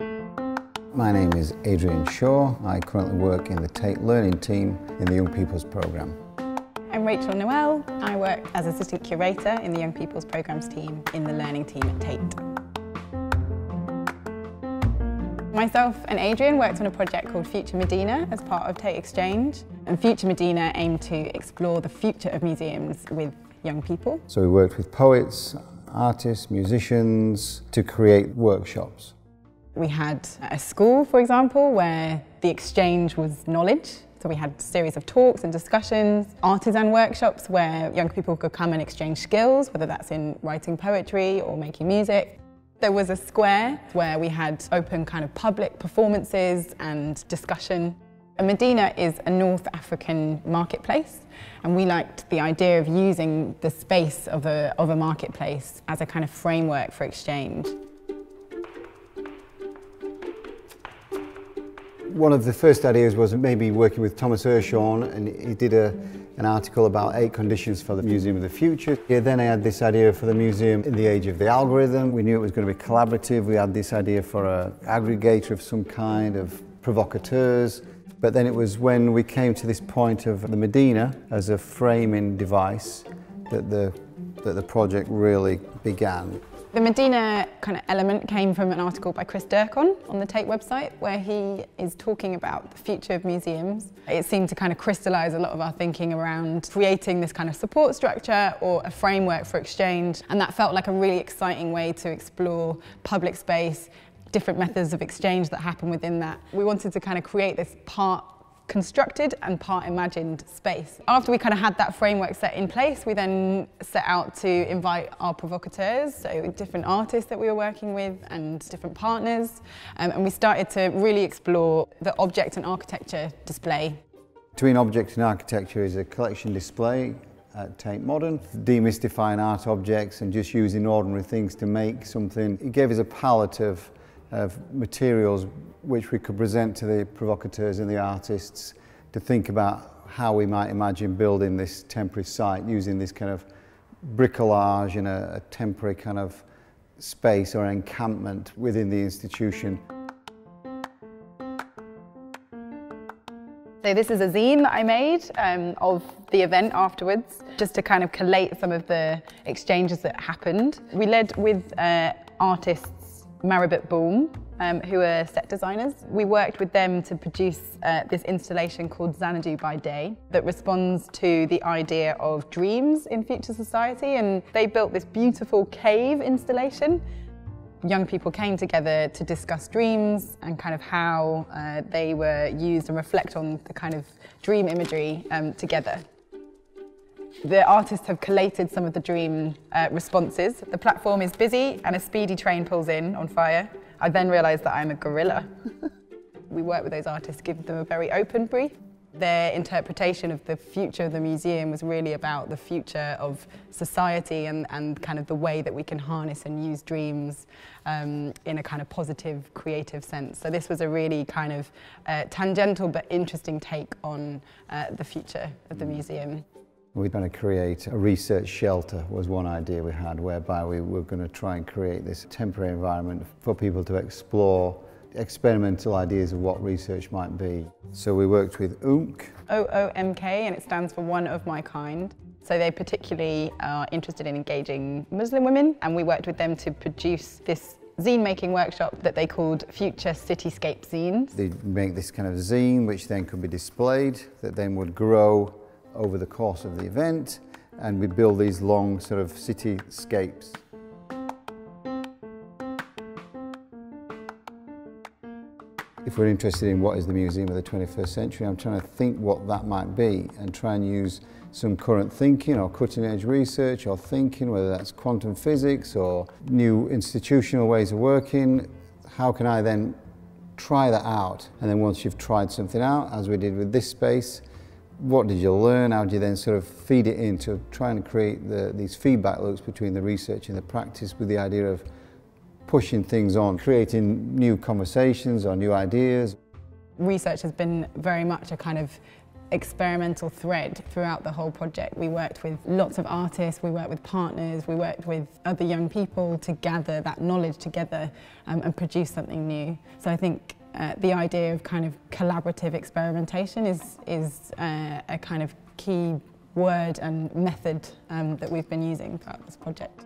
My name is Adrian Shaw. I currently work in the Tate Learning team in the Young People's Programme. I'm Rachel Noel. I work as Assistant Curator in the Young People's Programmes team in the Learning team at Tate. Myself and Adrian worked on a project called Future Medina as part of Tate Exchange. And Future Medina aimed to explore the future of museums with young people. So we worked with poets, artists, musicians to create workshops. We had a school, for example, where the exchange was knowledge. So we had a series of talks and discussions, artisan workshops where young people could come and exchange skills, whether that's in writing poetry or making music. There was a square where we had open kind of public performances and discussion. Medina is a North African marketplace, and we liked the idea of using the space of a marketplace as a kind of framework for exchange. One of the first ideas was maybe working with Thomas Hirschhorn, and he did an article about 8 conditions for the Museum of the Future. Then I had this idea for the museum in the age of the algorithm. We knew it was going to be collaborative. We had this idea for an aggregator of some kind, of provocateurs. But then it was when we came to this point of the Medina as a framing device that the project really began. The Medina kind of element came from an article by Chris Durkon on the Tate website, where he is talking about the future of museums. It seemed to kind of crystallise a lot of our thinking around creating this kind of support structure or a framework for exchange, and that felt like a really exciting way to explore public space, different methods of exchange that happen within that. We wanted to kind of create this part constructed and part imagined space. After we kind of had that framework set in place, we then set out to invite our provocateurs, so different artists that we were working with and different partners, and we started to really explore the object and architecture display. Between Object and Architecture is a collection display at Tate Modern, demystifying art objects and just using ordinary things to make something. It gave us a palette of materials which we could present to the provocateurs and the artists to think about how we might imagine building this temporary site using this kind of bricolage in a temporary kind of space or encampment within the institution. So this is a zine that I made of the event afterwards, just to kind of collate some of the exchanges that happened. We led with artists Maribeth Boom, who are set designers. We worked with them to produce this installation called Xanadu by Day that responds to the idea of dreams in future society, and they built this beautiful cave installation. Young people came together to discuss dreams and kind of how they were used and reflect on the kind of dream imagery together. The artists have collated some of the dream responses. The platform is busy and a speedy train pulls in on fire. I then realised that I'm a gorilla. We work with those artists, give them a very open brief. Their interpretation of the future of the museum was really about the future of society and kind of the way that we can harness and use dreams in a kind of positive, creative sense. So this was a really kind of tangential but interesting take on the future of the museum. We were going to create a research shelter was one idea we had, whereby we were going to try and create this temporary environment for people to explore experimental ideas of what research might be. So we worked with OOMK. O-O-M-K, and it stands for One of My Kind. So they particularly are interested in engaging Muslim women, and we worked with them to produce this zine making workshop that they called Future Cityscape Zines. They'd make this kind of zine which then could be displayed, that then would grow over the course of the event, and we build these long sort of cityscapes. If we're interested in what is the museum of the 21st century, I'm trying to think what that might be and try and use some current thinking or cutting edge research or thinking, whether that's quantum physics or new institutional ways of working. How can I then try that out? And then once you've tried something out, as we did with this space, what did you learn? How do you then sort of feed it in to try and create these feedback loops between the research and the practice, with the idea of pushing things on, creating new conversations or new ideas? Research has been very much a kind of experimental thread throughout the whole project. We worked with lots of artists, we worked with partners, we worked with other young people to gather that knowledge together and produce something new. So I think the idea of kind of collaborative experimentation is a kind of key word and method that we've been using throughout this project.